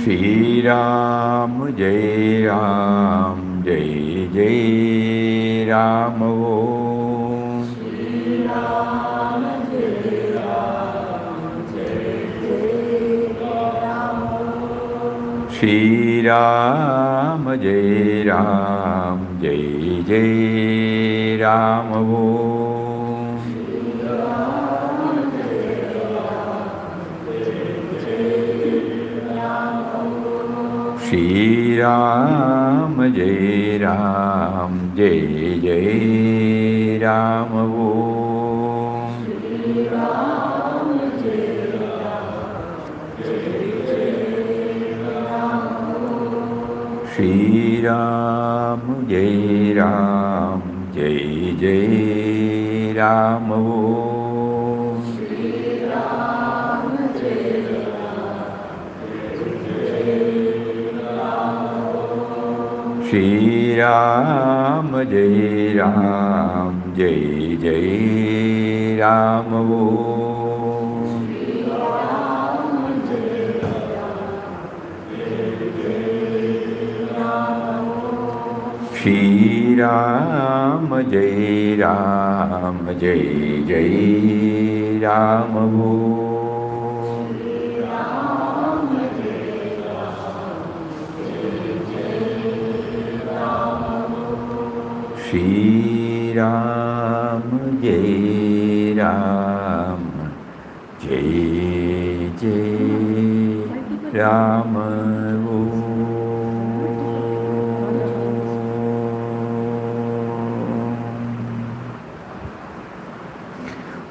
Shri Ram, Jai Ram, Jai Jai Ram. Shri Ram, Jai Ram, Jai Jai Ram. Shri Ram, Jai Ram, Jai Jai Ram. Shri Ram, Jai Ram, Jai Jai Ram. Shri Ram, Jai Ram, Jai Jai Ram. Shri Ram, Jai Ram, Jai Jai Ram. Shri Ram, Jai Ram, Jai Jai Ram.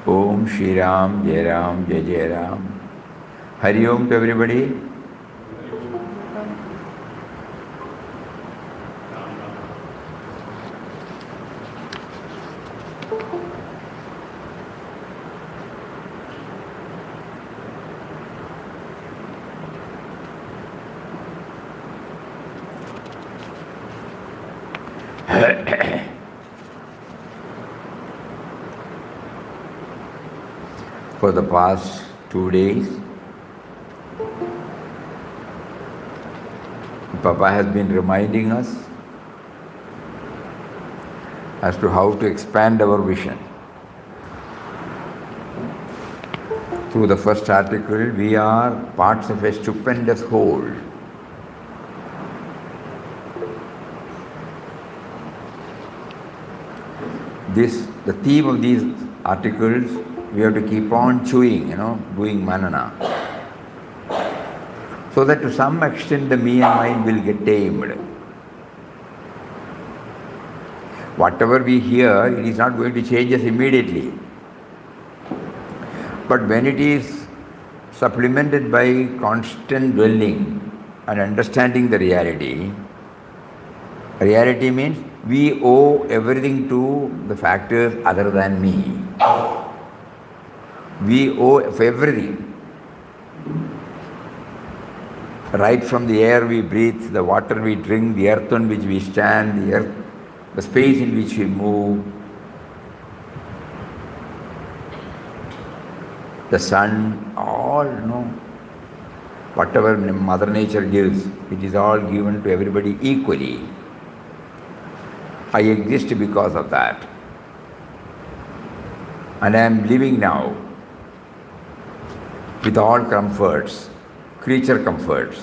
Om Shri Ram, Jai Ram, Jai Jai Ram. Hari Om to everybody. For the past 2 days, Papa has been reminding us as to how to expand our vision. Through the first article, we are parts of a stupendous whole. The theme of these articles, we have to keep on chewing, doing manana. So that to some extent the me and mine will get tamed. Whatever we hear, it is not going to change us immediately. But when it is supplemented by constant dwelling and understanding the reality means we owe everything to the factors other than me. We owe everything. Right from the air we breathe, the water we drink, the earth on which we stand, the space in which we move, the sun, all, whatever Mother Nature gives, it is all given to everybody equally. I exist because of that. And I am living now with all comforts, creature comforts,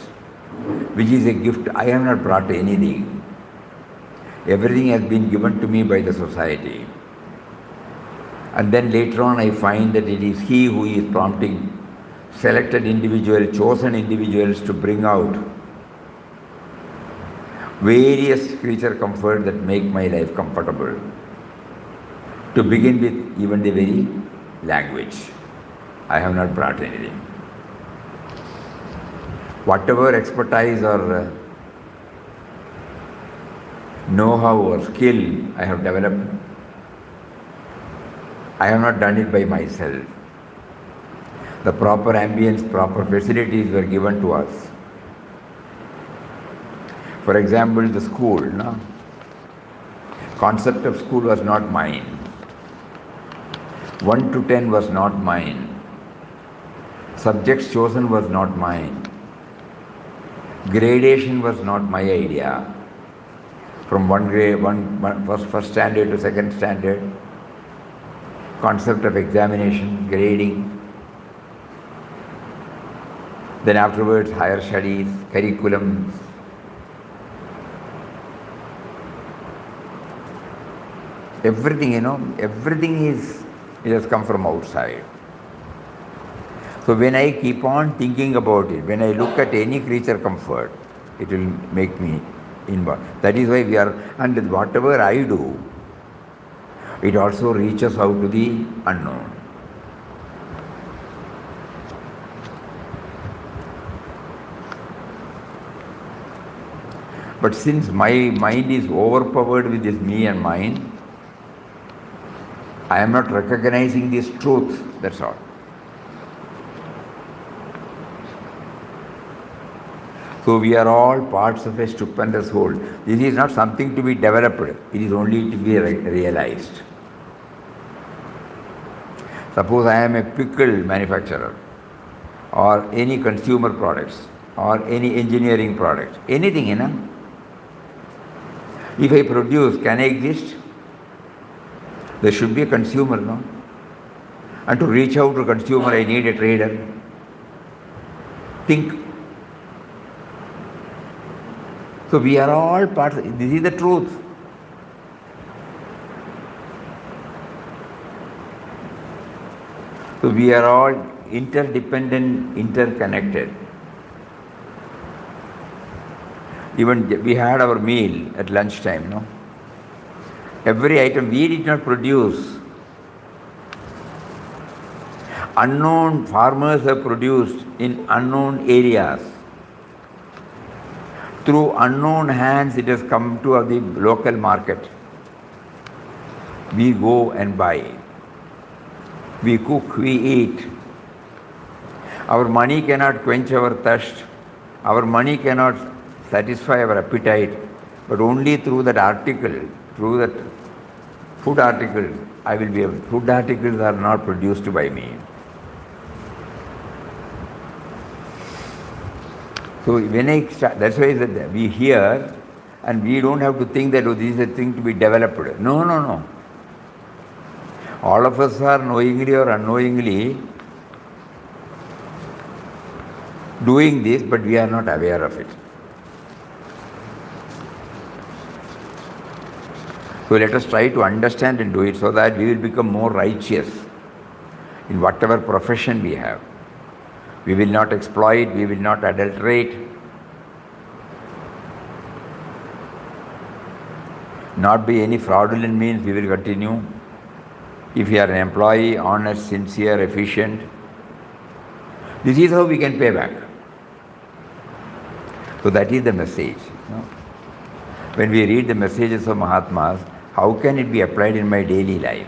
which is a gift. I have not brought anything. Everything has been given to me by the society. And then later on I find that it is he who is prompting selected individuals, chosen individuals to bring out various creature comforts that make my life comfortable. To begin with, even the very language. I have not brought anything. Whatever expertise or know-how or skill I have developed, I have not done it by myself. The proper ambience, proper facilities were given to us. For example, the school, concept of school was not mine. 1 to 10 was not mine. Subjects chosen was not mine. Gradation was not my idea. From one grade, first standard to second standard, concept of examination, grading, then afterwards higher studies, curriculums. Everything, everything it has come from outside. So when I keep on thinking about it, when I look at any creature comfort, it will make me inward. That is why we are, and whatever I do, it also reaches out to the unknown. But since my mind is overpowered with this me and mine, I am not recognizing this truth, that's all. So we are all parts of a stupendous whole. This is not something to be developed, it is only to be realized. Suppose I am a pickle manufacturer, or any consumer products, or any engineering product, anything, If I produce, can I exist? There should be a consumer, no? And to reach out to consumer, I need a trader. Think. So we are all parts, this is the truth. So we are all interdependent, interconnected. Even we had our meal at lunchtime, no? Every item we did not produce. Unknown farmers have produced in unknown areas. Through unknown hands it has come to the local market. We go and buy. We cook, we eat. Our money cannot quench our thirst. Our money cannot satisfy our appetite. But only through that article, through that food article, I will be able. Food articles are not produced by me. So when I start, that's why that we hear and we don't have to think that this is a thing to be developed. No. All of us are knowingly or unknowingly doing this, but we are not aware of it. So let us try to understand and do it so that we will become more righteous in whatever profession we have. We will not exploit, we will not adulterate, not by any fraudulent means we will continue. If you are an employee, honest, sincere, efficient, this is how we can pay back. So that is the message. When we read the messages of Mahatmas, how can it be applied in my daily life?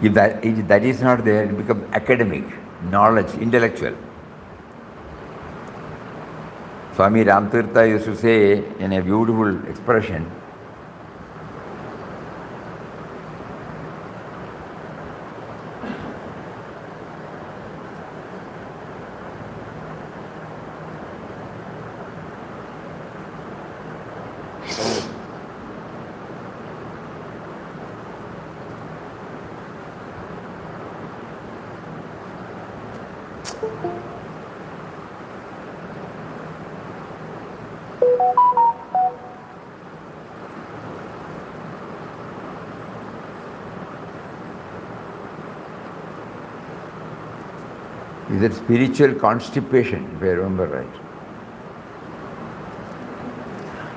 If that is not there, it becomes academic, knowledge, intellectual. Swami Ramtirtha used to say in a beautiful expression, is that spiritual constipation, if I remember right.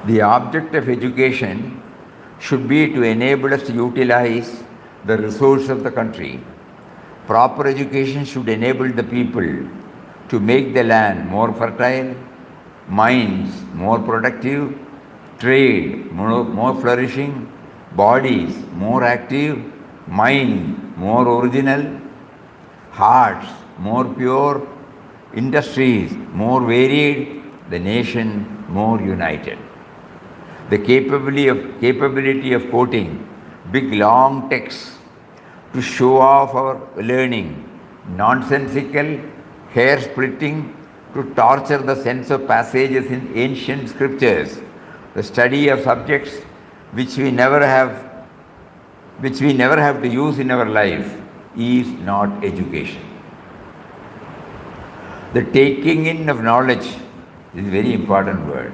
The object of education should be to enable us to utilize the resource of the country. Proper education should enable the people to make the land more fertile, minds more productive, trade more flourishing, bodies more active, mind more original, hearts more pure, industries more varied, the nation more united. The capability of quoting big long texts to show off our learning nonsensical, hair-splitting, to torture the sense of passages in ancient scriptures, the study of subjects which we never have to use in our life, is not education. The taking in of knowledge is a very important word.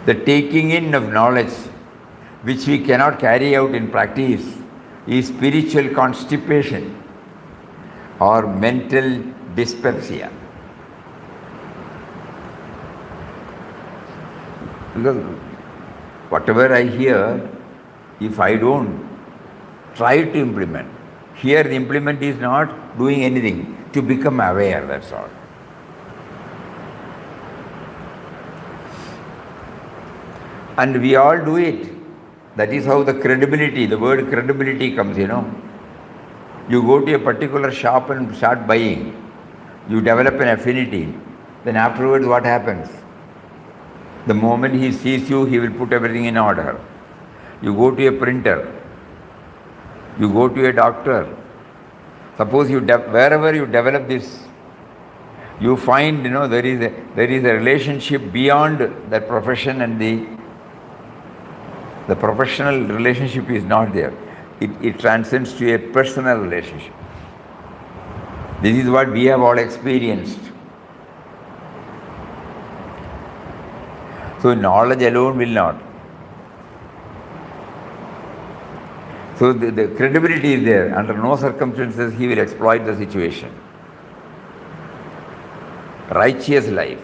The taking in of knowledge which we cannot carry out in practice is spiritual constipation or mental dyspepsia. Because whatever I hear, if I don't try to implement, here the implement is not doing anything, to become aware, that's all. And we all do it. That is how the credibility, the word credibility comes, You go to a particular shop and start buying. You develop an affinity. Then afterwards what happens? The moment he sees you, he will put everything in order. You go to a printer. You go to a doctor. Suppose wherever you develop this, you find, there is a relationship beyond that profession, and the professional relationship is not there. It transcends to a personal relationship. This is what we have all experienced. So knowledge alone will not. So the credibility is there. Under no circumstances he will exploit the situation. Righteous life.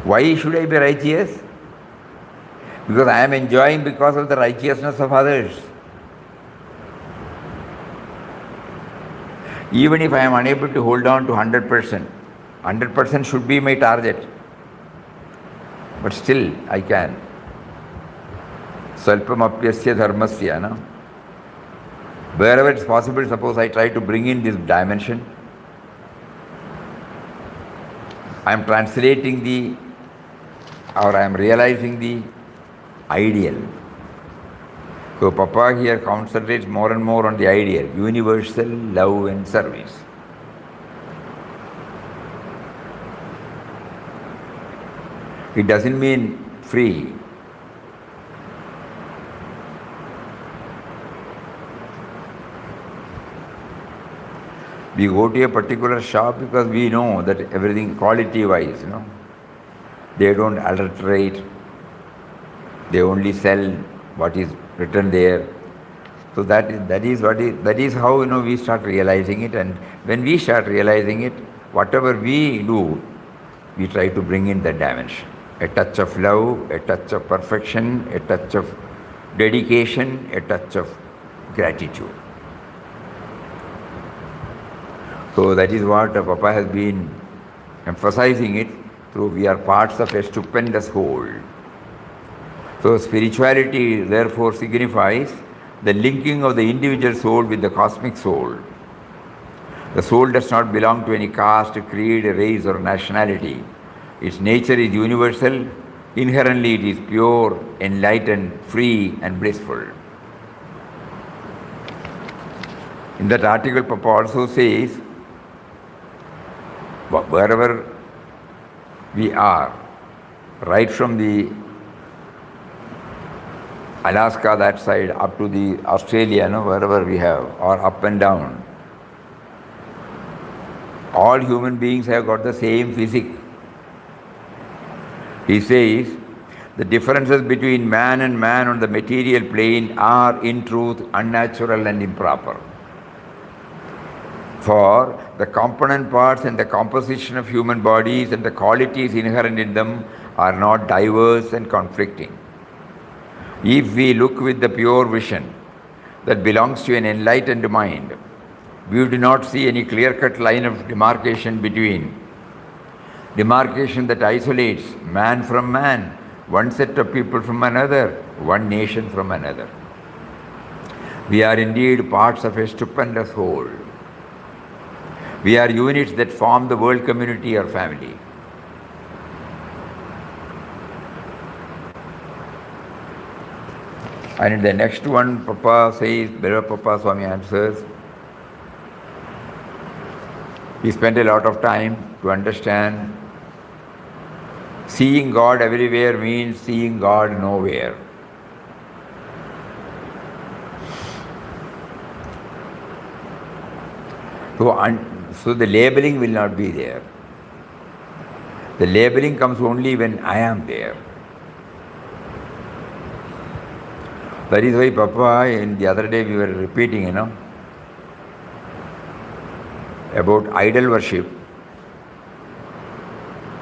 Why should I be righteous? Because I am enjoying because of the righteousness of others. Even if I am unable to hold on to 100%, 100% should be my target. But still I can. Salpamapyasya dharmasya, no? Wherever it's possible, suppose I try to bring in this dimension. I am translating I am realizing the ideal. So Papa here concentrates more and more on the ideal, universal love and service. It doesn't mean free. We go to a particular shop because we know that everything quality-wise, they don't adulterate. They only sell what is written there. So that is how we start realizing it. And when we start realizing it, whatever we do, we try to bring in that dimension. A touch of love, a touch of perfection, a touch of dedication, a touch of gratitude. So that is what Papa has been emphasizing it through. We are parts of a stupendous whole. So spirituality therefore signifies the linking of the individual soul with the cosmic soul. The soul does not belong to any caste, creed, race or nationality. Its nature is universal. Inherently it is pure, enlightened, free and blissful. In that article, Papa also says, wherever we are, right from the Alaska, that side, up to the Australia, wherever we have, or up and down, all human beings have got the same physique. He says, the differences between man and man on the material plane are in truth unnatural and improper. For the component parts and the composition of human bodies and the qualities inherent in them are not diverse and conflicting. If we look with the pure vision that belongs to an enlightened mind, we do not see any clear-cut line of demarcation that isolates man from man, one set of people from another, one nation from another. We are indeed parts of a stupendous whole. We are units that form the world community or family. And in the next one, Papa says, Bhaiva Papa Swami answers, he spent a lot of time to understand seeing God everywhere means seeing God nowhere. So the labeling will not be there. The labeling comes only when I am there. That is why Papa, in the other day we were repeating, about idol worship.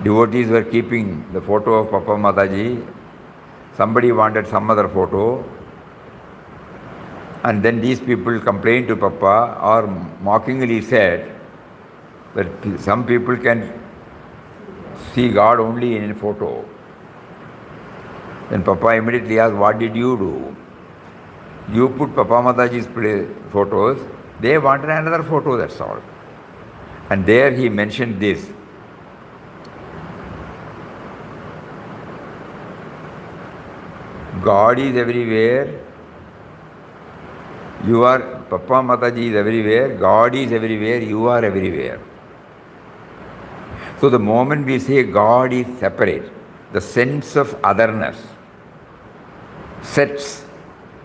Devotees were keeping the photo of Papa Mataji. Somebody wanted some other photo. And then these people complained to Papa or mockingly said that some people can see God only in a photo. Then Papa immediately asked, what did you do? You put Papa Mataji's photos, they wanted another photo, that's all. And there he mentioned this. God is everywhere. You are, Papa Mataji is everywhere, God is everywhere, you are everywhere. So the moment we say God is separate, the sense of otherness sets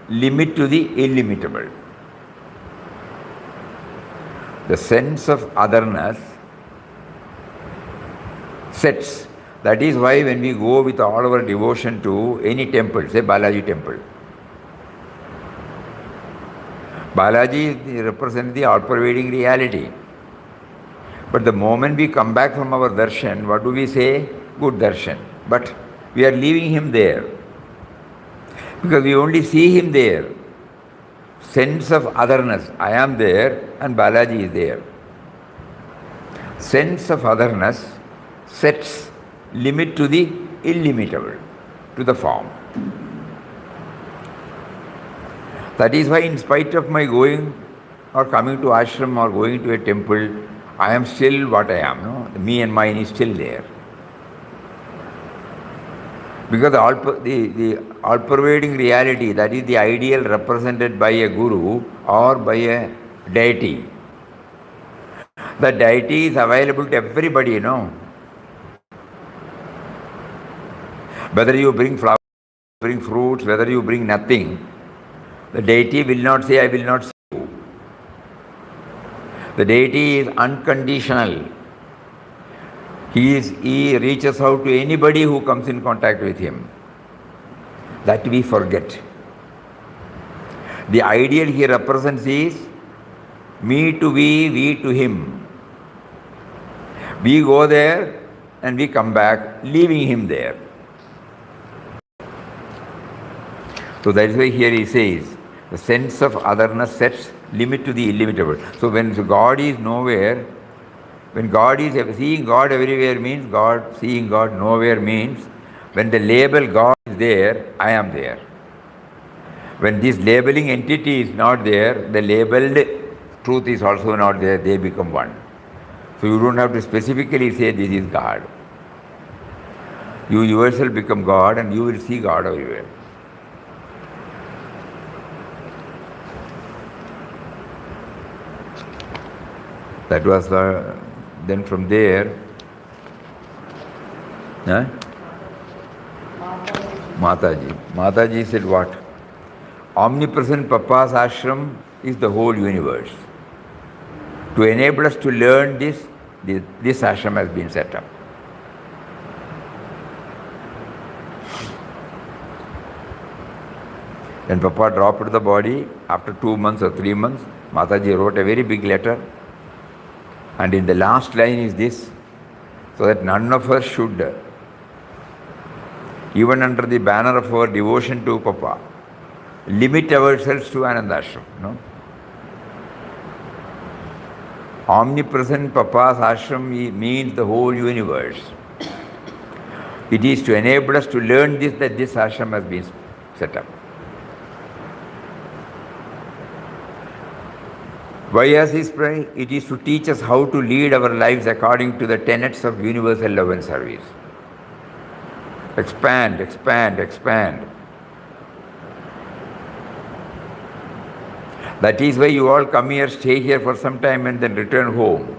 limit to the illimitable. The sense of otherness sets. That is why when we go with all our devotion to any temple, say Balaji temple, Balaji represents the all-pervading reality. But the moment we come back from our darshan, what do we say? Good darshan. But we are leaving him there. Because we only see him there. Sense of otherness. I am there and Balaji is there. Sense of otherness sets limit to the illimitable, to the form. That is why in spite of my going or coming to ashram or going to a temple, I am still what I am. No? The me and mine is still there. Because the all-pervading reality, that is the ideal represented by a guru or by a deity. The deity is available to everybody, Whether you bring flowers, bring fruits, whether you bring nothing, the deity will not say, I will not see you. The deity is unconditional. He reaches out to anybody who comes in contact with him. That we forget. The ideal he represents is me to we to him. We go there and we come back, leaving him there. So that is why here he says, the sense of otherness sets limit to the illimitable. So when God is nowhere, when God is seeing God everywhere means God, seeing God nowhere means when the label God is there, I am there. When this labeling entity is not there, the labeled truth is also not there, they become one. So you don't have to specifically say this is God. You yourself become God and you will see God everywhere. That was then from there, Mataji said what? Omnipresent Papa's ashram is the whole universe. To enable us to learn this ashram has been set up. When Papa dropped the body, after 2 months or 3 months, Mataji wrote a very big letter. And in the last line is this, so that none of us should, even under the banner of our devotion to Papa, limit ourselves to Anandashram. No? Omnipresent Papa's ashram means the whole universe. It is to enable us to learn this, that this ashram has been set up. Why has he prayed? It is to teach us how to lead our lives according to the tenets of universal love and service. Expand, expand, expand. That is why you all come here, stay here for some time and then return home.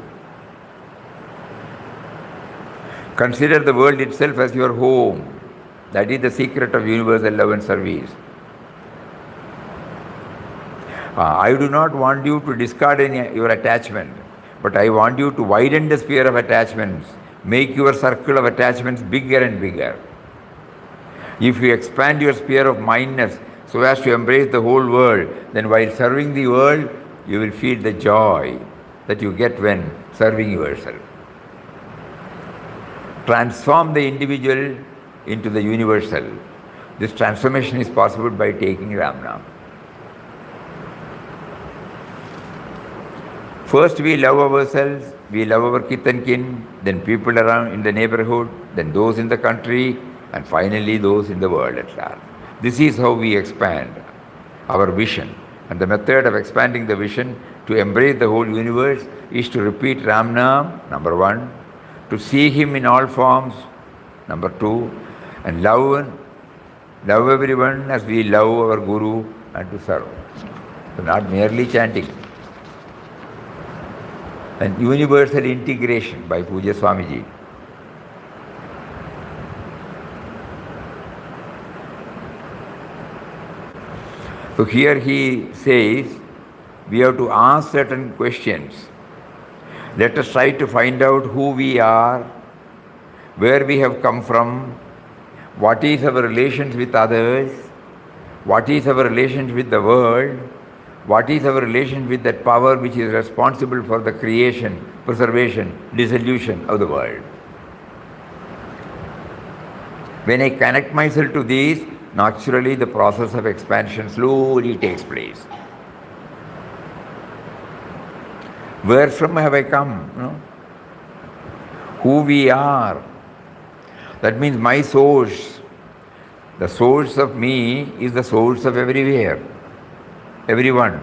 Consider the world itself as your home. That is the secret of universal love and service. I do not want you to discard your attachment, but I want you to widen the sphere of attachments. Make your circle of attachments bigger and bigger. If you expand your sphere of mindness so as to embrace the whole world, then while serving the world, you will feel the joy that you get when serving yourself. Transform the individual into the universal. This transformation is possible by taking Ram Nam. First we love ourselves, we love our kith and kin, then people around in the neighborhood, then those in the country, and finally those in the world at large. This is how we expand our vision. And the method of expanding the vision to embrace the whole universe is to repeat Ram Nam, number one, to see him in all forms, number two, and love everyone as we love our Guru, and to serve. So not merely chanting. And universal integration by Puja Swamiji. So here he says, we have to ask certain questions. Let us try to find out who we are, where we have come from, what is our relations with others, what is our relations with the world, what is our relation with that power which is responsible for the creation, preservation, dissolution of the world. When I connect myself to these, naturally the process of expansion slowly takes place. Where from have I come? No? Who we are. That means my source. The source of me is the source of everywhere, everyone.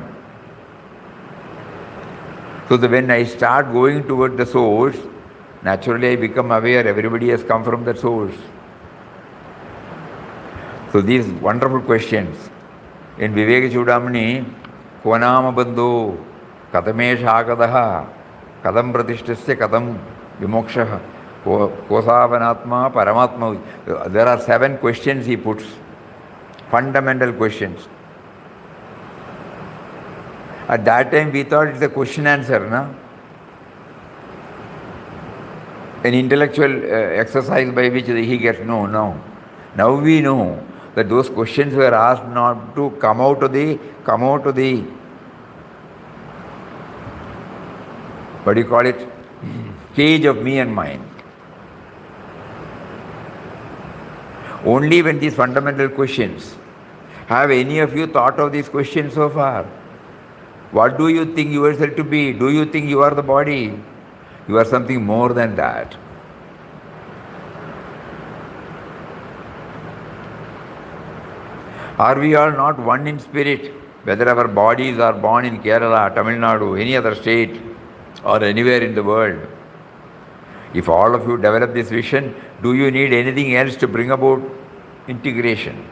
So that when I start going toward the source, naturally I become aware everybody has come from that source. So these wonderful questions in Viveka Chudamani, Kvanama Bandhu, Katamesh Agadaha, Kadam Pratistasya, Kadam Vimokshaha, Kosavanatma, Paramatma. There are 7 questions he puts, fundamental questions. At that time we thought it's a question answer, no? An intellectual exercise by which he gets, no. Now we know that those questions were asked not to come out of the, what do you call it, cage of me and mine. Only when these fundamental questions, have any of you thought of these questions so far? What do you think yourself to be? Do you think you are the body? You are something more than that. Are we all not one in spirit? Whether our bodies are born in Kerala, Tamil Nadu, any other state, or anywhere in the world. If all of you develop this vision, do you need anything else to bring about integration,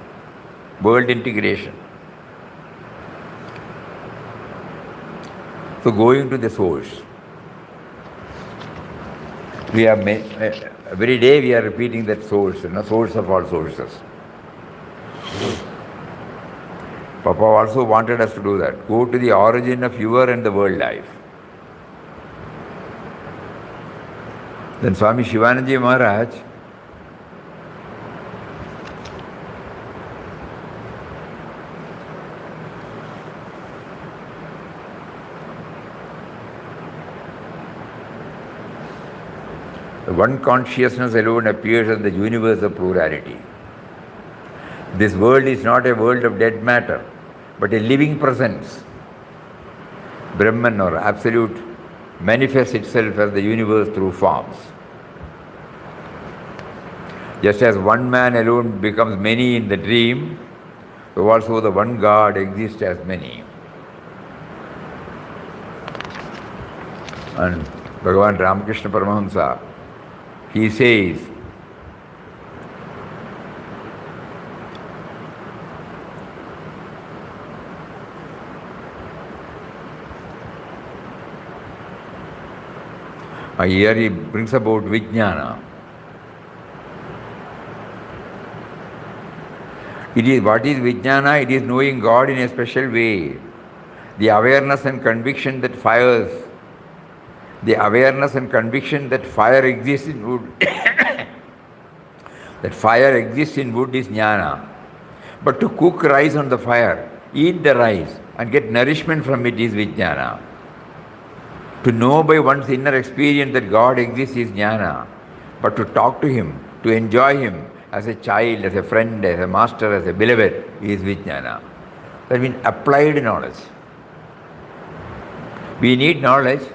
world integration? So going to the source. We have every day we are repeating that source, source of all sources. Papa also wanted us to do that. Go to the origin of your and the world life. Then Swami Shivananji Maharaj the one consciousness alone appears as the universe of plurality. This world is not a world of dead matter, but a living presence. Brahman or Absolute manifests itself as the universe through forms. Just as one man alone becomes many in the dream, so also the one God exists as many. And Bhagavan Ramakrishna Paramahamsa, he says, Here he brings about Vijnana. What is Vijnana? It is knowing God in a special way. The awareness and conviction that fires, the awareness and conviction that fire exists in wood, that fire exists in wood is jnana. But to cook rice on the fire, eat the rice and get nourishment from it is Vijnana. To know by one's inner experience that God exists is jnana. But to talk to Him, to enjoy Him as a child, as a friend, as a master, as a beloved is Vijnana. That means applied knowledge. We need knowledge,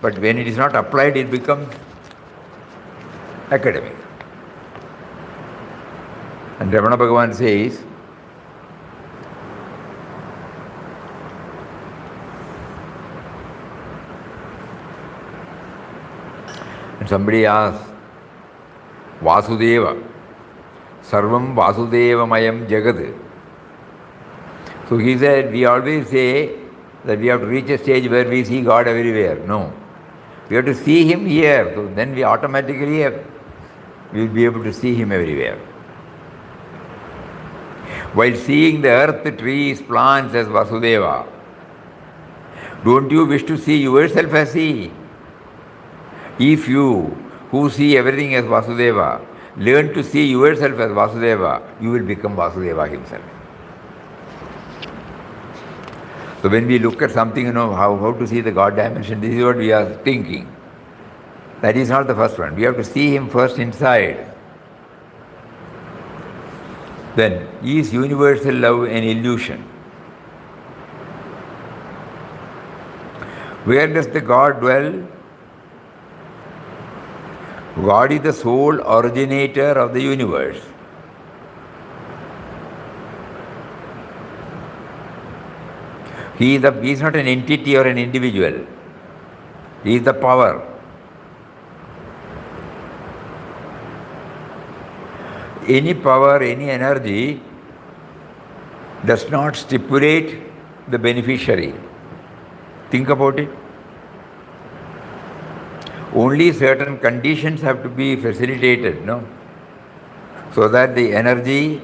but when it is not applied, it becomes academic. And Ramana Bhagavan says, and somebody asked, Vasudeva, Sarvam Vasudeva Mayam Jagad. So he said, we always say that we have to reach a stage where we see God everywhere. No. We have to see Him here. So then we automatically will be able to see Him everywhere. While seeing the earth, trees, plants as Vasudeva, don't you wish to see yourself as He? If you, who see everything as Vasudeva, learn to see yourself as Vasudeva, you will become Vasudeva Himself. So when we look at something, how to see the God dimension, this is what we are thinking. That is not the first one. We have to see Him first inside. Then, is universal love an illusion? Where does the God dwell? God is the sole originator of the universe. He is not an entity or an individual. He is the power. Any power, any energy does not stipulate the beneficiary. Think about it. Only certain conditions have to be facilitated, so that the energy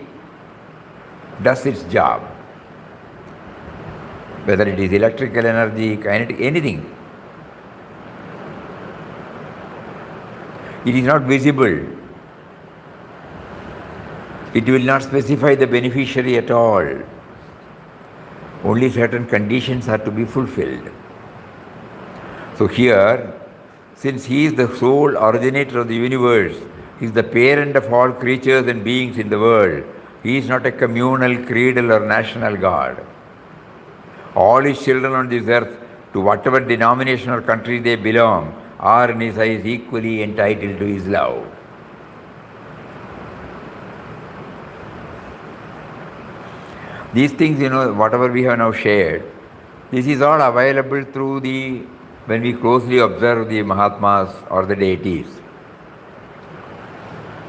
does its job. Whether it is electrical energy, kinetic, anything. It is not visible. It will not specify the beneficiary at all. Only certain conditions are to be fulfilled. So here, since He is the sole originator of the universe, He is the parent of all creatures and beings in the world, He is not a communal, creedal or national God. All His children on this earth, to whatever denomination or country they belong, are in His eyes equally entitled to His love. These things, whatever we have now shared, this is all available through when we closely observe the Mahatmas or the deities,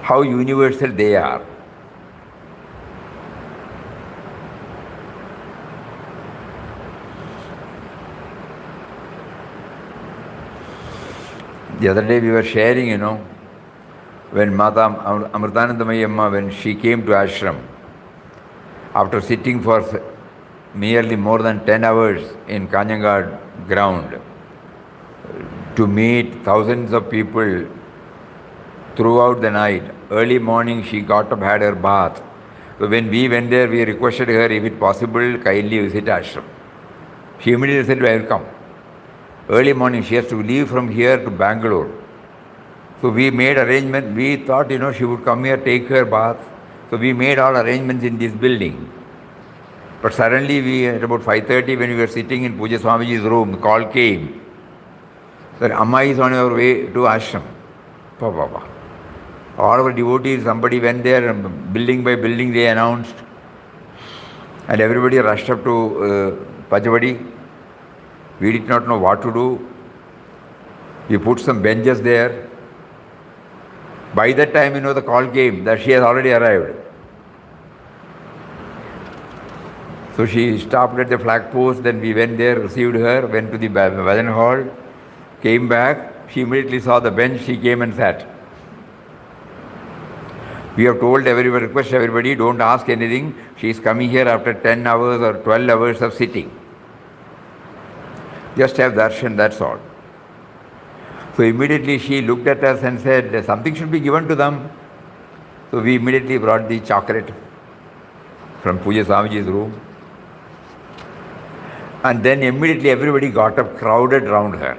how universal they are. The other day we were sharing, when Mata Amritanandamayi Amma, when she came to ashram, after sitting for nearly more than 10 hours in Kanjangad ground, to meet thousands of people throughout the night. Early morning she got up, had her bath. So when we went there, we requested her, if it possible, kindly visit ashram. She immediately said, I will come. Early morning, she has to leave from here to Bangalore. So we made arrangement. We thought, she would come here, take her bath. So we made all arrangements in this building. But suddenly, at about 5:30, when we were sitting in Puja Swamiji's room, the call came that Amma is on her way to ashram. All our devotees, somebody went there, and building by building they announced. And everybody rushed up to Pajavadi. We did not know what to do. We put some benches there. By that time, the call came that she has already arrived. So she stopped at the flag post, then we went there, received her, went to the Bhajan hall, came back. She immediately saw the bench, she came and sat. We have told everybody, request everybody, don't ask anything. She is coming here after 10 hours or 12 hours of sitting. Just have darshan, that's all. So immediately she looked at us and said, something should be given to them. So we immediately brought the chocolate from Puja Swamiji's room. And then immediately everybody got up, crowded round her.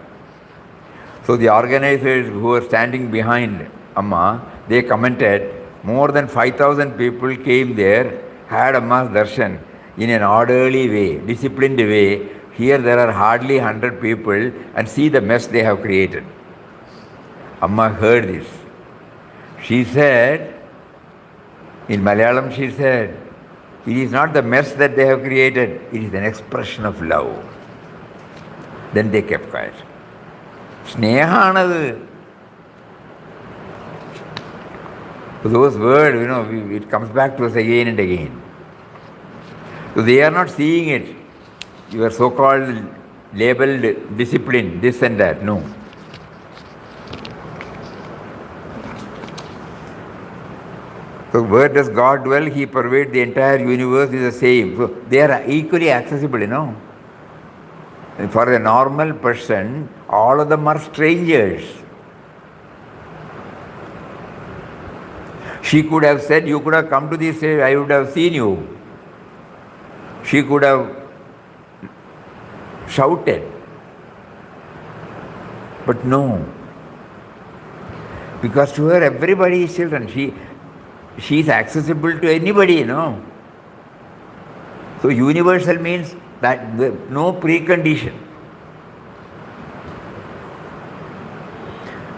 So the organizers who were standing behind Amma, they commented, more than 5,000 people came there, had Amma's darshan in an orderly way, disciplined way. Here there are hardly 100 people, and see the mess they have created. Amma heard this. She said, in Malayalam she said, it is not the mess that they have created, it is an expression of love. Then they kept quiet. Snehanadu. Those words, it comes back to us again and again. So they are not seeing it. You are so-called labeled discipline, this and that. No. So where does God dwell? He pervades the entire universe, is the same. So they are equally accessible, And for a normal person, all of them are strangers. She could have said, you could have come to this stage, I would have seen you. She could have shouted. But no. Because to her, everybody is children. She is accessible to anybody, So universal means that no precondition.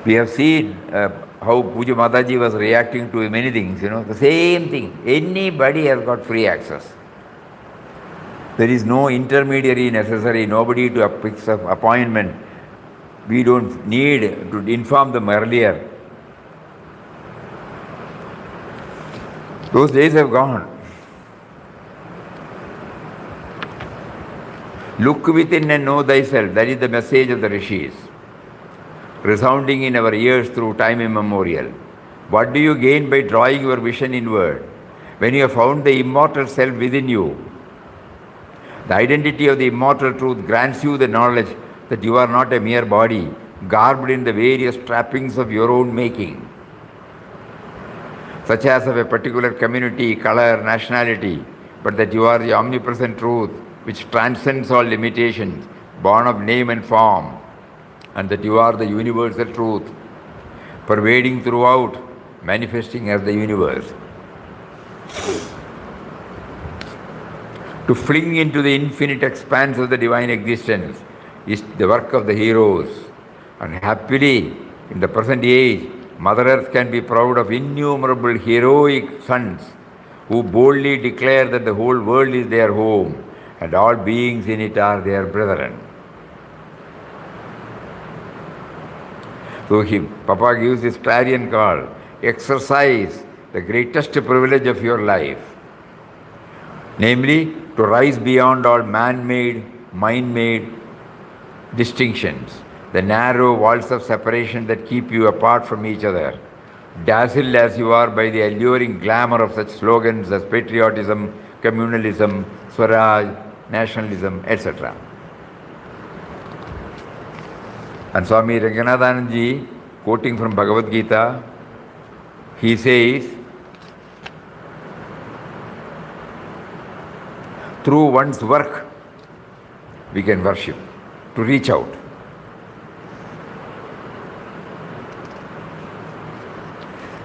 We have seen how Puja Mataji was reacting to many things, the same thing. Anybody has got free access. There is no intermediary necessary, nobody to fix an appointment. We don't need to inform them earlier. Those days have gone. Look within and know thyself. That is the message of the rishis, resounding in our ears through time immemorial. What do you gain by drawing your vision inward? When you have found the immortal self within you, the identity of the immortal truth grants you the knowledge that you are not a mere body, garbed in the various trappings of your own making, such as of a particular community, color, nationality, but that you are the omnipresent truth which transcends all limitations, born of name and form, and that you are the universal truth, pervading throughout, manifesting as the universe. To fling into the infinite expanse of the divine existence is the work of the heroes. And happily, in the present age, Mother Earth can be proud of innumerable heroic sons who boldly declare that the whole world is their home and all beings in it are their brethren. So Papa gives this clarion call, exercise the greatest privilege of your life, namely to rise beyond all man-made, mind-made distinctions, the narrow walls of separation that keep you apart from each other, dazzled as you are by the alluring glamour of such slogans as patriotism, communalism, Swaraj, nationalism, etc. And Swami Ranganathananji, quoting from Bhagavad Gita, he says, through one's work, we can worship, to reach out.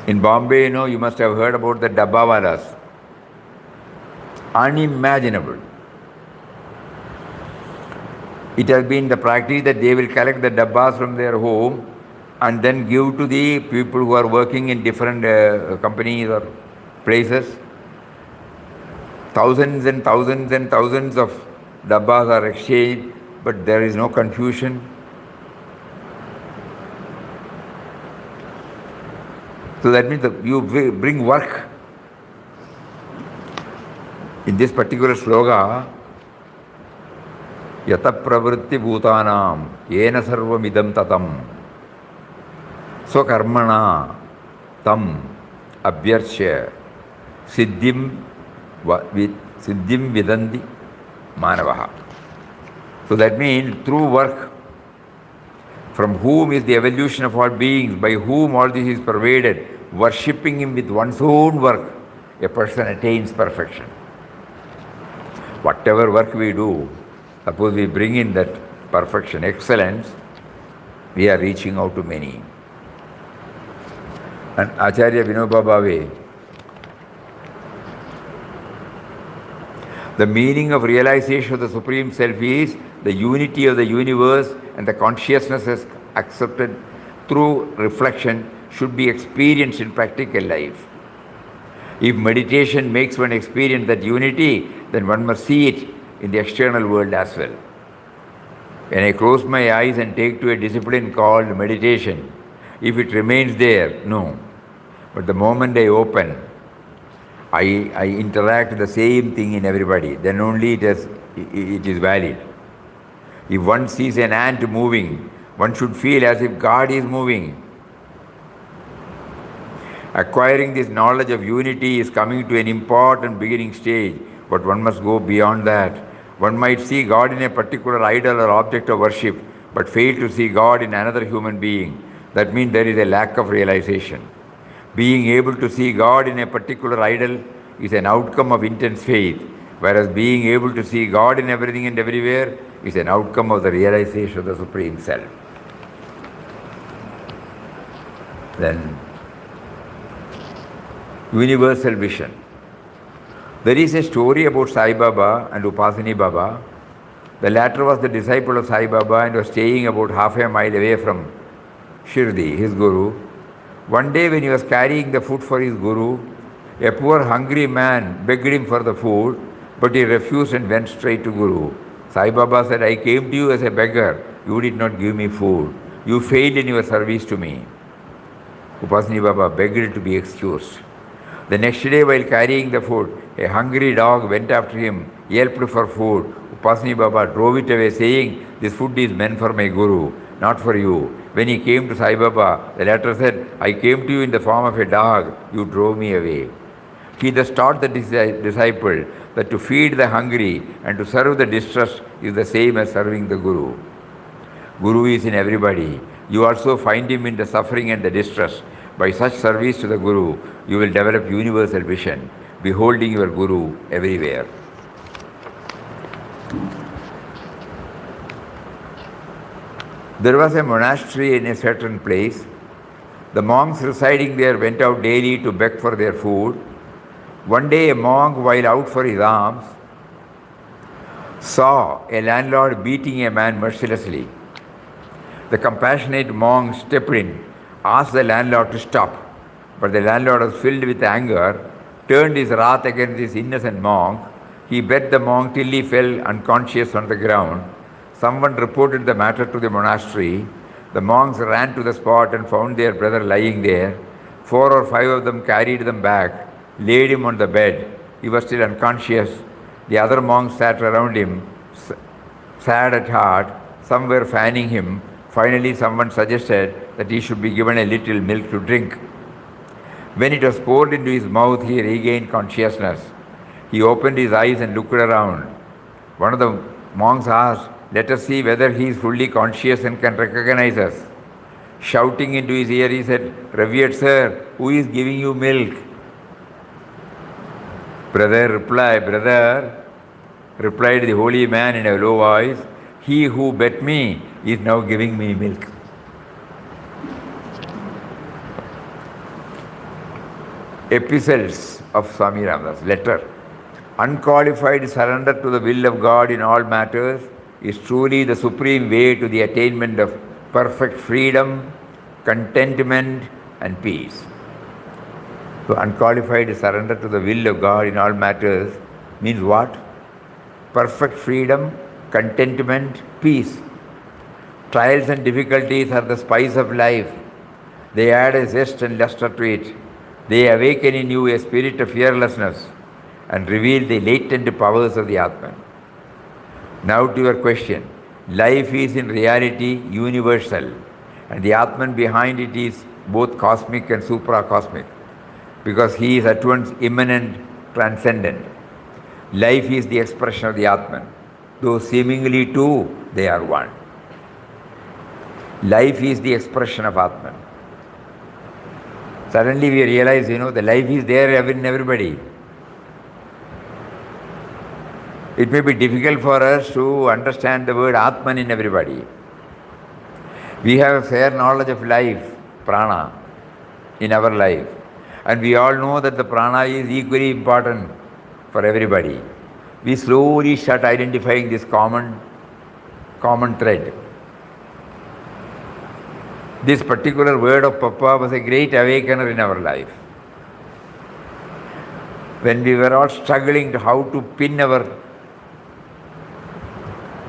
In Bombay, you must have heard about the dabbawalas. Unimaginable. It has been the practice that they will collect the dabbas from their home and then give to the people who are working in different companies or places. Thousands and thousands and thousands of dabbas are exchanged, but there is no confusion. So that means that you bring work. In this particular sloga, Yata pravritti bhutanam, yena sarvam idam tatam. Swakarmana tam abhyarchya siddhim siddhim vidandi manavaha. So that means through work, from whom is the evolution of all beings, by whom all this is pervaded, worshipping him with one's own work, a person attains perfection. Whatever work we do, suppose we bring in that perfection, excellence, we are reaching out to many. And Acharya Vinoba Bhave, the meaning of realization of the Supreme Self is the unity of the universe, and the consciousness is accepted through reflection should be experienced in practical life. If meditation makes one experience that unity, then one must see it in the external world as well. When I close my eyes and take to a discipline called meditation, if it remains there, no. But the moment I open, I interact with the same thing in everybody, then only it is valid. If one sees an ant moving, one should feel as if God is moving. Acquiring this knowledge of unity is coming to an important beginning stage, but one must go beyond that. One might see God in a particular idol or object of worship, but fail to see God in another human being. That means there is a lack of realization. Being able to see God in a particular idol is an outcome of intense faith, whereas being able to see God in everything and everywhere is an outcome of the realization of the Supreme Self. Then, universal vision. There is a story about Sai Baba and Upasani Baba. The latter was the disciple of Sai Baba and was staying about half a mile away from Shirdi, his guru. One day when he was carrying the food for his guru, a poor hungry man begged him for the food, but he refused and went straight to Guru. Sai Baba said, I came to you as a beggar. You did not give me food. You failed in your service to me. Upasani Baba begged to be excused. The next day, while carrying the food, a hungry dog went after him, yelped for food. Upasani Baba drove it away, saying, this food is meant for my Guru, not for you. When he came to Sai Baba, the latter said, I came to you in the form of a dog. You drove me away. He thus taught the disciple that to feed the hungry and to serve the distressed is the same as serving the Guru. Guru is in everybody. You also find him in the suffering and the distress. By such service to the Guru, you will develop universal vision, beholding your Guru everywhere. There was a monastery in a certain place. The monks residing there went out daily to beg for their food. One day a monk, while out for his alms, saw a landlord beating a man mercilessly. The compassionate monk stepped in, asked the landlord to stop, but the landlord was filled with anger, turned his wrath against this innocent monk. He beat the monk till he fell unconscious on the ground. Someone reported the matter to the monastery. The monks ran to the spot and found their brother lying there. 4 or 5 of them carried them back, laid him on the bed. He was still unconscious. The other monks sat around him, sad at heart. Some were fanning him. Finally, someone suggested that he should be given a little milk to drink. When it was poured into his mouth, he regained consciousness. He opened his eyes and looked around. One of the monks asked, let us see whether he is fully conscious and can recognize us. Shouting into his ear, he said, revered sir, who is giving you milk? Brother, replied the holy man in a low voice, he who bet me is now giving me milk. Epistles of Swami Ramadas, letter. Unqualified surrender to the will of God in all matters is truly the supreme way to the attainment of perfect freedom, contentment and peace. So unqualified surrender to the will of God in all matters means what? Perfect freedom, contentment, peace. Trials and difficulties are the spice of life. They add a zest and luster to it. They awaken in you a spirit of fearlessness and reveal the latent powers of the Atman. Now to your question. Life is in reality universal, and the Atman behind it is both cosmic and supra-cosmic, because he is at once immanent, transcendent. Life is the expression of the Atman. Though seemingly two, they are one. Life is the expression of Atman. Suddenly we realize, the life is there in everybody. It may be difficult for us to understand the word Atman in everybody. We have a fair knowledge of life, prana, in our life. And we all know that the prana is equally important for everybody. We slowly start identifying this common thread. This particular word of Papa was a great awakener in our life. When we were all struggling to how to pin our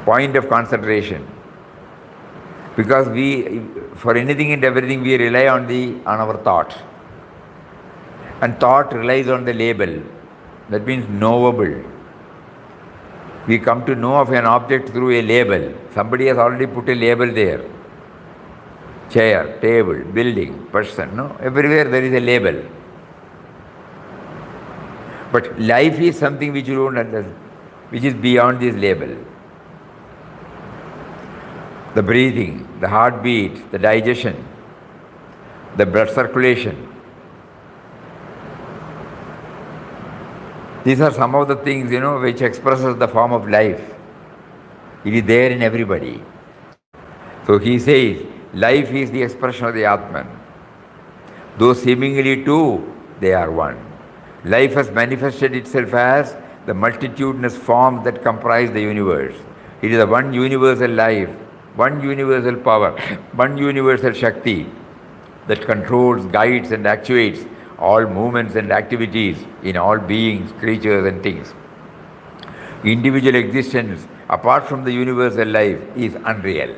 point of concentration, because for anything and everything we rely on our thought, and thought relies on the label. That means knowable. We come to know of an object through a label. Somebody has already put a label there. Chair, table, building, person. No, everywhere there is a label. But life is something which you don't understand, which is beyond this label. The breathing, the heartbeat, the digestion, the blood circulation. These are some of the things, which expresses the form of life. It is there in everybody. So he says, life is the expression of the Atman. Though seemingly two, they are one. Life has manifested itself as the multitudinous forms that comprise the universe. It is the one universal life, one universal power, one universal Shakti that controls, guides and actuates all movements and activities in all beings, creatures and things. Individual existence apart from the universal life is unreal.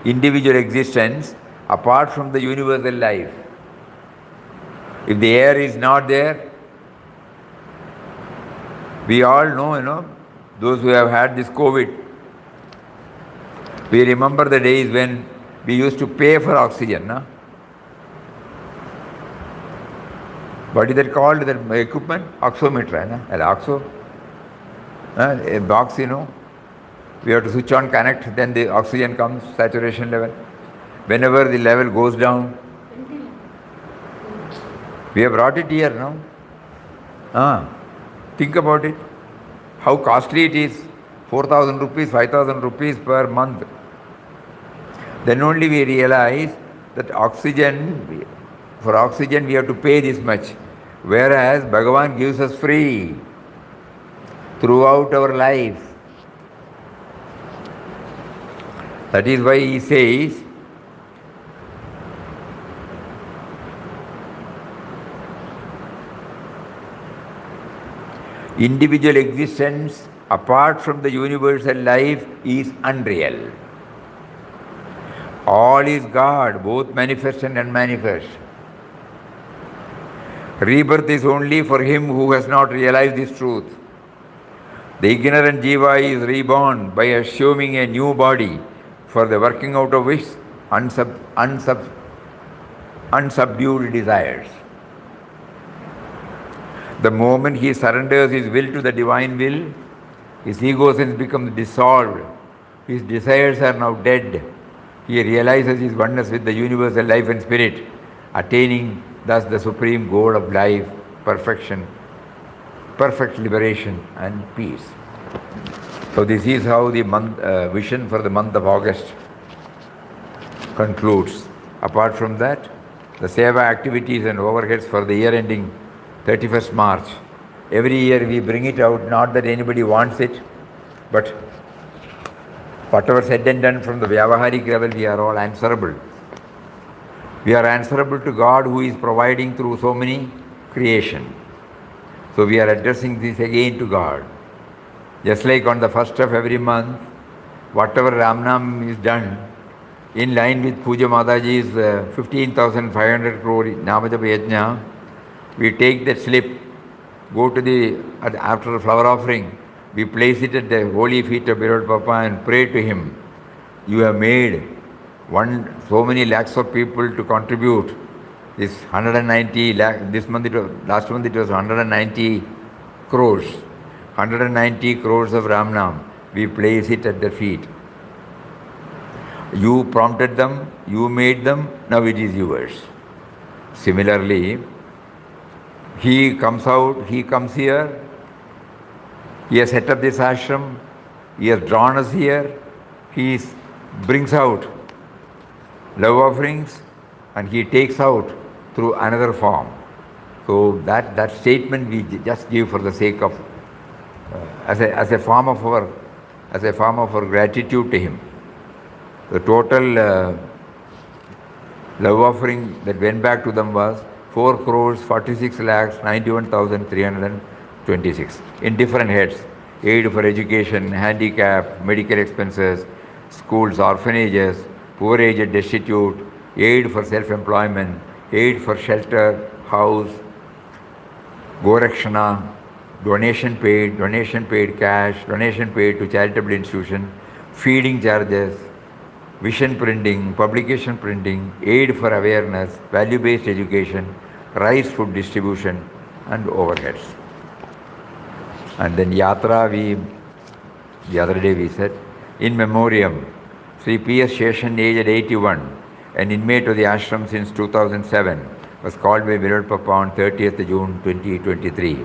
Individual existence apart from the universal life. If the air is not there, we all know, those who have had this COVID, we remember the days when we used to pay for oxygen. No? What is that called? That equipment? Oximeter. Oxo? A box, we have to switch on, connect, then the oxygen comes, saturation level. Whenever the level goes down, we have brought it here, no? Think about it. How costly it is. 4,000 rupees, 5,000 rupees per month. Then only we realize that for oxygen we have to pay this much. Whereas Bhagavan gives us free throughout our life. That is why he says, individual existence apart from the universal life is unreal. All is God, both manifest and unmanifest. Rebirth is only for him who has not realized this truth. The ignorant jiva is reborn by assuming a new body, for the working out of which unsubdued desires. The moment he surrenders his will to the divine will, his ego sense becomes dissolved. His desires are now dead. He realizes his oneness with the universal life and spirit, attaining thus the supreme goal of life, perfection, perfect liberation and peace. So this is how the vision for the month of August concludes. Apart from that, the seva activities and overheads for the year ending 31st March. Every year we bring it out, not that anybody wants it, but whatever said and done from the Vyavaharik level, we are all answerable. We are answerable to God who is providing through so many creation. So we are addressing this again to God. Just like on the first of every month, whatever Ramnam is done, in line with Puja Mataji's 15,500 crore Namajapa Yajna, we take that slip, go to after the flower offering, we place it at the holy feet of Beloved Papa and pray to him. You have made So many lakhs of people to contribute. This 190 lakh, this month last month it was 190 crores. 190 crores of Ramnam. We place it at their feet. You prompted them, you made them, now it is yours. Similarly, he comes here, he has set up this ashram, he has drawn us here, he brings out love offerings and he takes out through another form. So that statement we just give for the sake of, as a form of our gratitude to him. The total love offering that went back to them was 4 crores 46 lakhs 91,326 in different heads: aid for education, handicap, medical expenses, schools, orphanages, poor aged destitute, aid for self-employment, aid for shelter, house, Gorakshana, donation paid cash, donation paid to charitable institution, feeding charges, vision printing, publication printing, aid for awareness, value-based education, rice food distribution, and overheads. And then Yatra, the other day we said, in memoriam, Sri P.S. Sheshan, aged 81, an inmate of the ashram since 2007, was called by Virat Papa on 30th June 2023.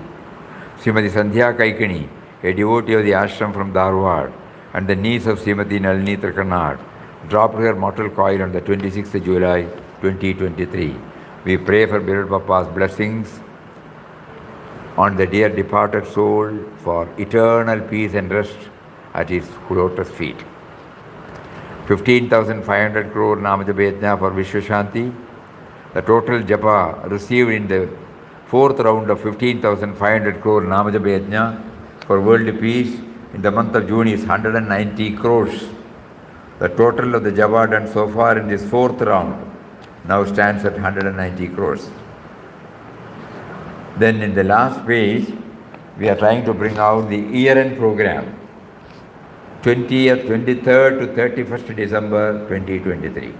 Srimati Sandhya Kaikani, a devotee of the ashram from Dharwad, and the niece of Srimati Nalini Trikanad, dropped her mortal coil on the 26th July 2023. We pray for Virat Papa's blessings on the dear departed soul for eternal peace and rest at his lotus feet. 15,500 crore Namajapa Yajna for Vishwashanti. The total japa received in the fourth round of 15,500 crore Namajapa Yajna for world peace in the month of June is 190 crores. The total of the japa done so far in this fourth round now stands at 190 crores. Then in the last page, we are trying to bring out the year-end program, 20th, 23rd to 31st December 2023.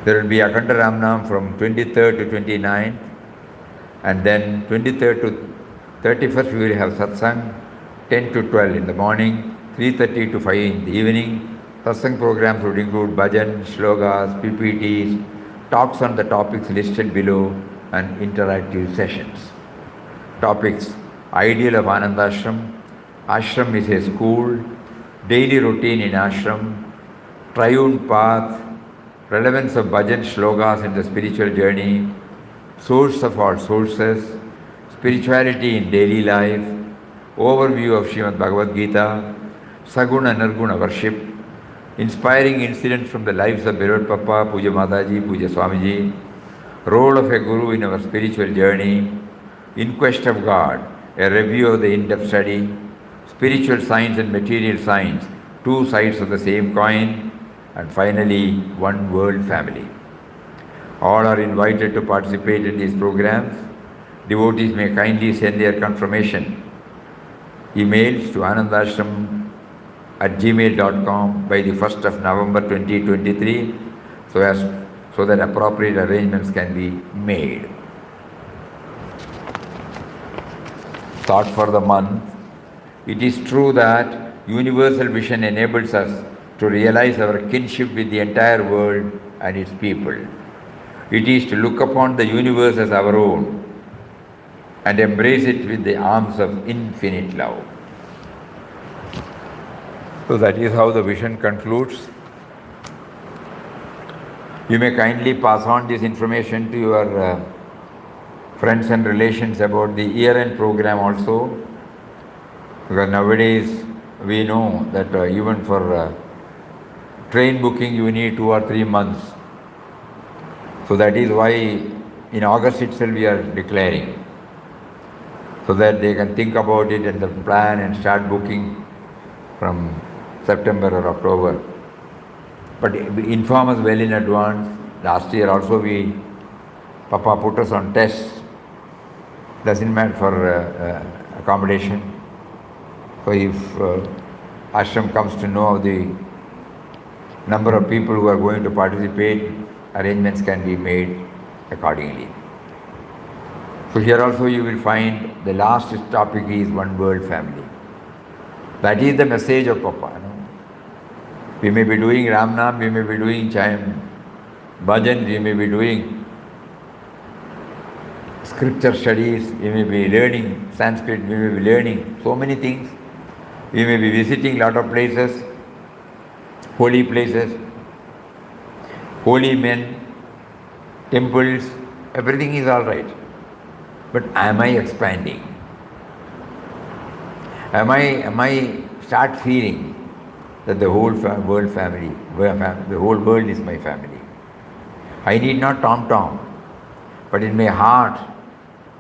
There will be Akhanda Ramnam from 23rd to 29th, and then 23rd to 31st we will have Satsang, 10 to 12 in the morning, 3:30 to 5 in the evening. Satsang programs would include bhajan, shlokas, PPTs, talks on the topics listed below, and interactive sessions. Topics: ideal of Anandashram, ashram is a school, daily routine in ashram, triune path, relevance of bhajan shlokas in the spiritual journey, source of all sources, spirituality in daily life, overview of Srimad Bhagavad Gita, Saguna Nirguna worship, inspiring incidents from the lives of Virat Papa, Puja Mataji, Puja Swamiji, role of a guru in our spiritual journey, in quest of God, a review of the in-depth study, spiritual science and material science, two sides of the same coin, and finally, one world family. All are invited to participate in these programs. Devotees may kindly send their confirmation emails to anandashram@gmail.com by the 1st of November 2023 so that appropriate arrangements can be made. Thought for the month. It is true that universal vision enables us to realize our kinship with the entire world and its people. It is to look upon the universe as our own and embrace it with the arms of infinite love. So that is how the vision concludes. You may kindly pass on this information to your friends and relations about the year-end program also, because nowadays we know that even for train booking you need 2 or 3 months. So that is why in August itself we are declaring, so that they can think about it and plan and start booking from September or October. But inform us well in advance. Last year also Papa put us on tests. Doesn't matter for accommodation. So if ashram comes to know of the number of people who are going to participate, arrangements can be made accordingly. So here also you will find the last topic is one world family. That is the message of Papa. No? We may be doing Ramnam, we may be doing Bhajan, we may be doing scripture studies, we may be learning Sanskrit, we may be learning so many things. We may be visiting lot of places, holy places, holy men, temples, everything is all right. But am I expanding? Am I start feeling that the whole world family, the whole world is my family? I need not tom-tom, but in my heart,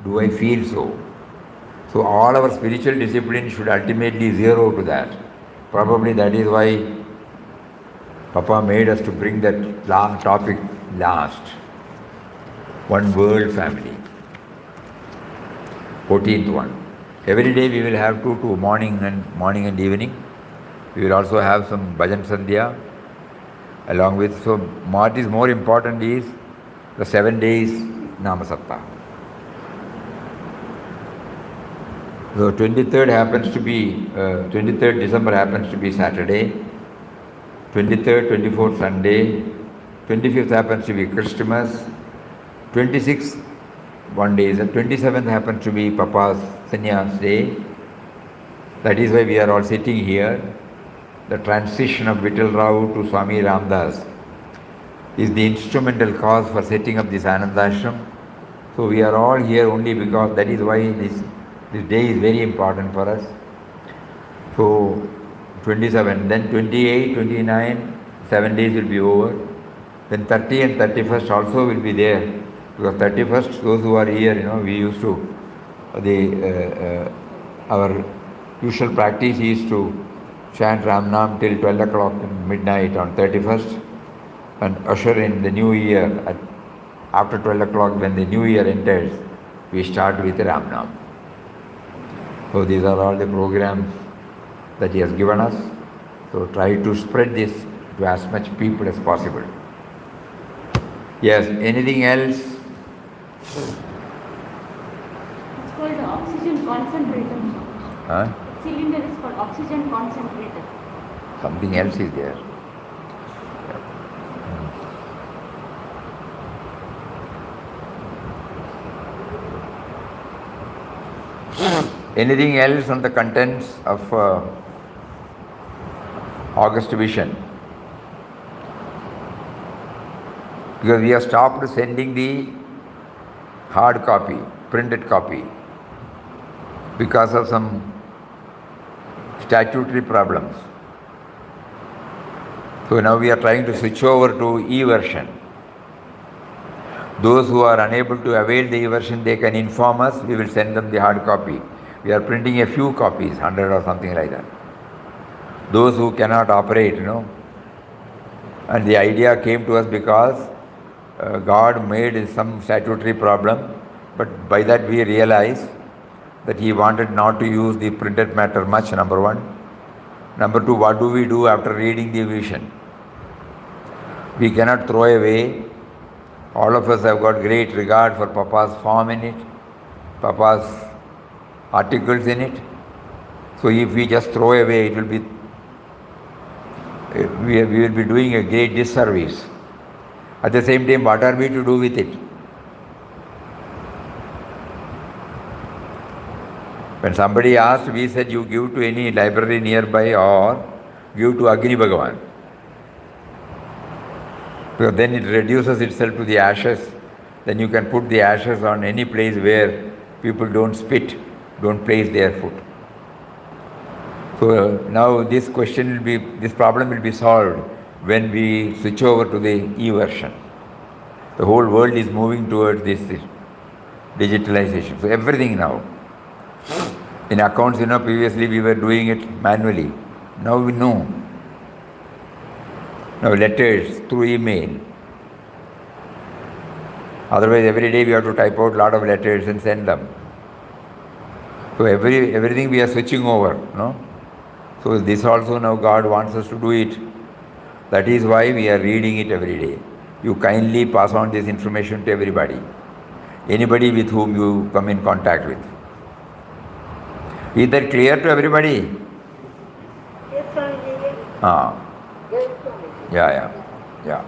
do I feel so? So all our spiritual discipline should ultimately zero to that. Probably that is why Papa made us to bring that topic last. One world family. 14th one. Every day we will have two morning and evening. We will also have some bhajan sandhya along with. So what is more important is the 7 days Namasatta. So 23rd happens to be 23rd December happens to be Saturday. 23rd, 24th Sunday. 25th happens to be Christmas. 26th one day is, and 27th happens to be Papa's Sannyas Day. That is why we are all sitting here. The transition of Vittal Rao to Swami Ramdas is the instrumental cause for setting up this Anandashram. So we are all here only because that is why this day is very important for us. So 27, then 28, 29, 7 days will be over. Then 30 and 31st also will be there. Because 31st, those who are here, we used to, our usual practice is to chant Ramnam till 12 o'clock midnight on 31st and usher in the new year. After 12 o'clock, when the new year enters, we start with Ramnam. So these are all the programs that he has given us. So try to spread this to as much people as possible. Yes, anything else? It's called oxygen concentrator. Huh? Cylinder is called oxygen concentrator. Something else is there. Anything else on the contents of August vision? Because we have stopped sending the hard copy, printed copy, because of some statutory problems. So now we are trying to switch over to e-version. Those who are unable to avail the e-version, they can inform us, we will send them the hard copy. We are printing a few copies, 100 or something like that. Those who cannot operate, And the idea came to us because God made some statutory problem, but by that we realized that He wanted not to use the printed matter much, number one. Number two, what do we do after reading the vision? We cannot throw away. All of us have got great regard for Papa's form in it, Papa's articles in it. So if we just throw away, it will be, we will be doing a great disservice. At the same time, what are we to do with it? When somebody asked, we said you give to any library nearby or give to Agni Bhagavan. Because then it reduces itself to the ashes. Then you can put the ashes on any place where people don't spit, don't place their foot. So now this problem will be solved when we switch over to the e-version. The whole world is moving towards this digitalization. So everything now. In accounts, previously we were doing it manually. Now we know. Now letters through email. Otherwise every day we have to type out a lot of letters and send them. So everything we are switching over, So this also now God wants us to do it That is why we are reading it every day. You kindly pass on this information to everybody, anybody with whom you come in contact with. Is that clear to everybody? Yes, Swamiji. Yes. Yes, Swamiji. Yeah.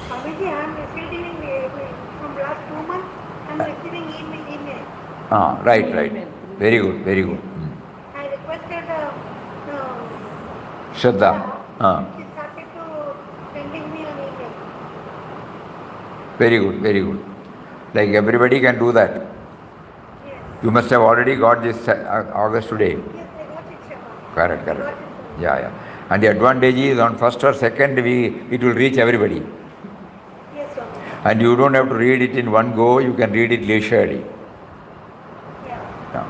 Swamiji, I am receiving from last 2 months. I am receiving email. Right. Very good. I requested Shraddha. She started to sending me an email. Very good. Like everybody can do that. Yes. You must have already got this August today. Yes, I got it, Shabbat. Correct. I got it, Swamiji. Yeah. And the advantage is on first or second it will reach everybody. Yes, Swamiji. And you don't have to read it in one go, you can read it leisurely. Yeah.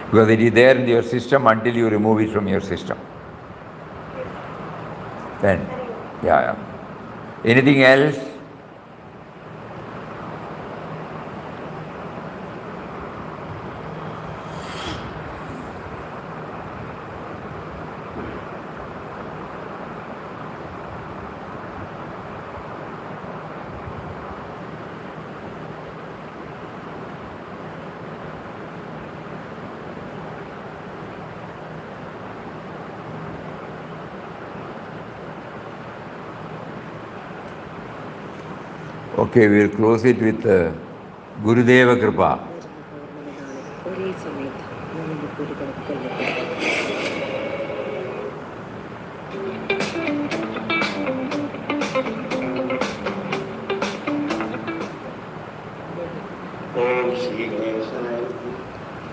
Because it is there in your system until you remove it from your system. Yes. Then, Very good. yeah. Anything else? Okay, we will close it with Gurudeva Kripa. Om Shri Ganeshanaya,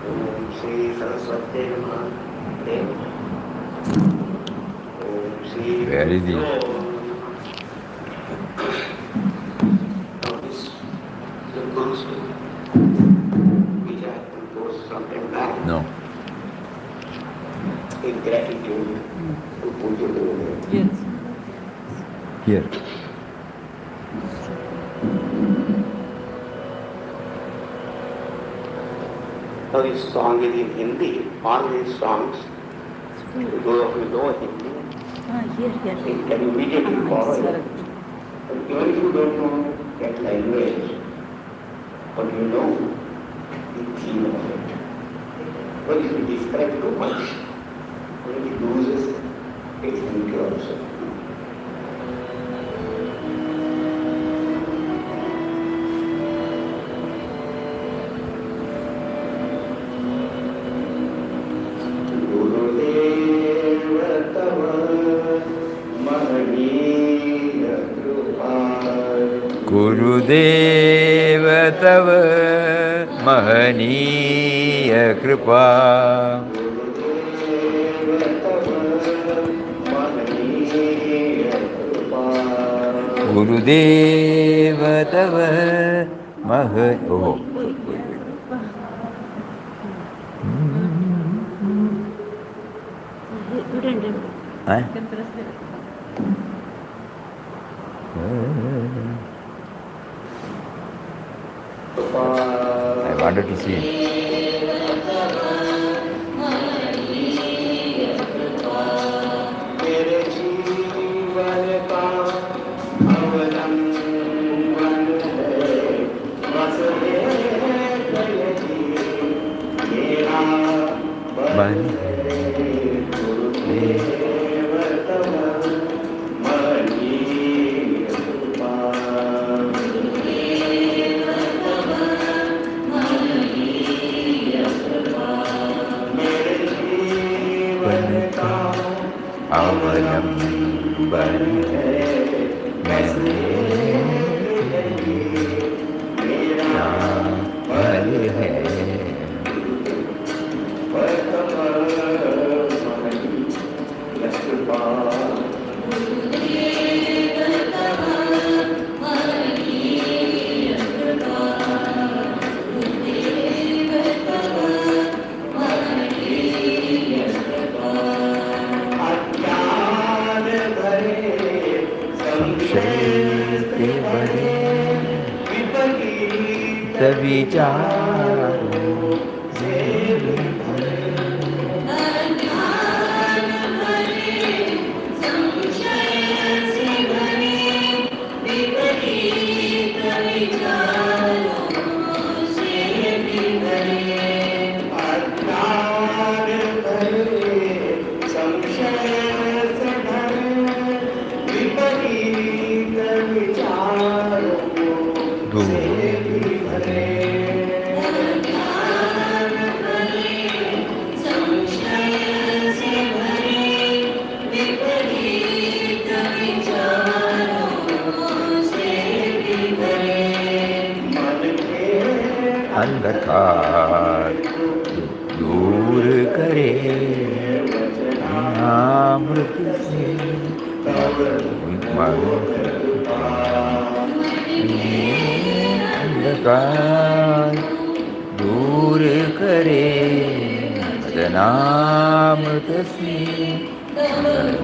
Om Shri Saraswati Namaha, Om Shri Where is he? Now this is the Guru's which I composed sometime back No. in gratitude to Puja Gurudev. Here. Now this song is in Hindi. All these songs, those of you know Hindi, you can immediately follow it. But even if you don't know that language, but you know the theme of it. But if you describe too much, when it loses its beauty also. गुरुदेव तव महनीय कृपा गुरुदेव तव मह ओह हैं? I wanted to see it. अंधकार दूर करे अमृत से अंधकार दूर करे वदनामृत से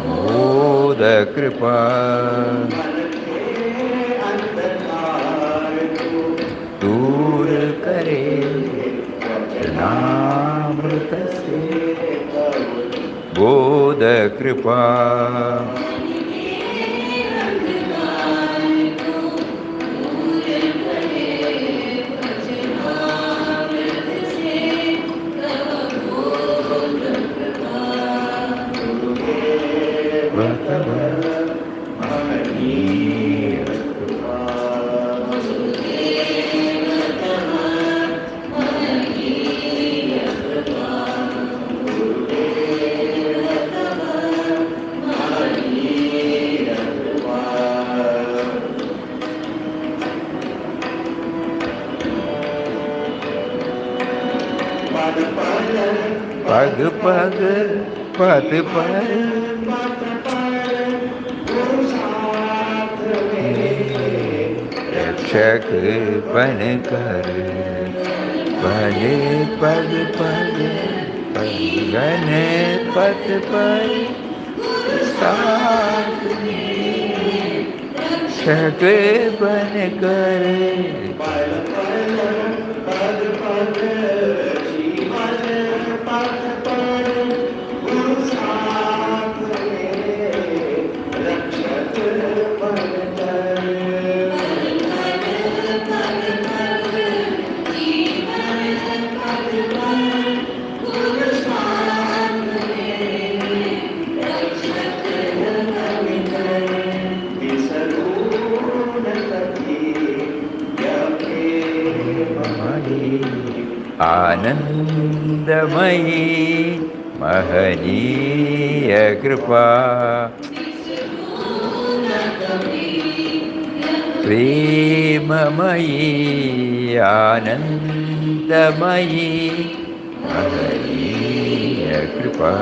मोद कृपा दूर करे वदनामृत से बोध कृपा पग पग पद पर रक्षक बन कर भले पग पग पगन पद पर साथ रक्षक बन कर आनंदमयी महनीय कृपा प्रेममयी आनंदमयी महनीय कृपा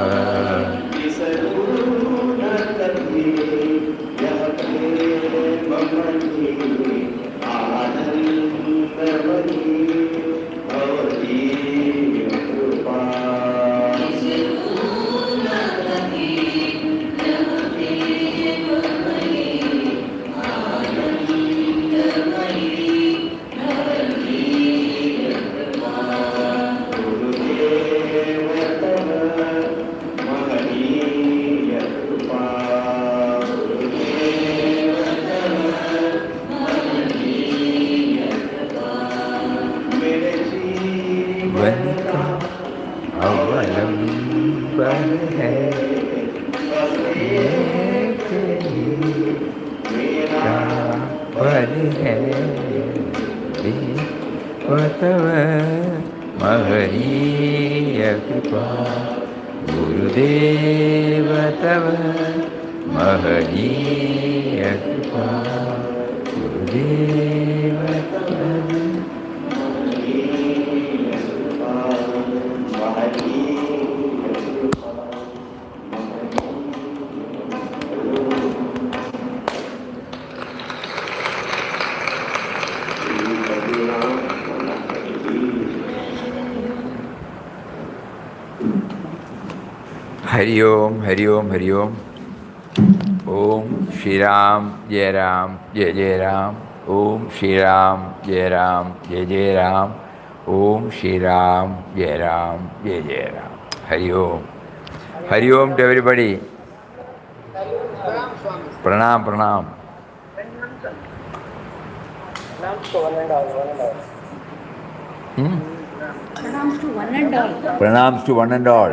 महनीय कृपा गुरुदेव तव महनीय कृपा गुरुदेव तव हरि ओम हरि ओम हरि ओम। ओम श्री राम जय जय राम। ओम श्री राम जय जय राम। ओम श्री राम जय जय राम। हरि ओम। हरि ओम टू एवरीबॉडी। प्रणाम प्रणाम। Pronouns to one and all. Pranams to one and all.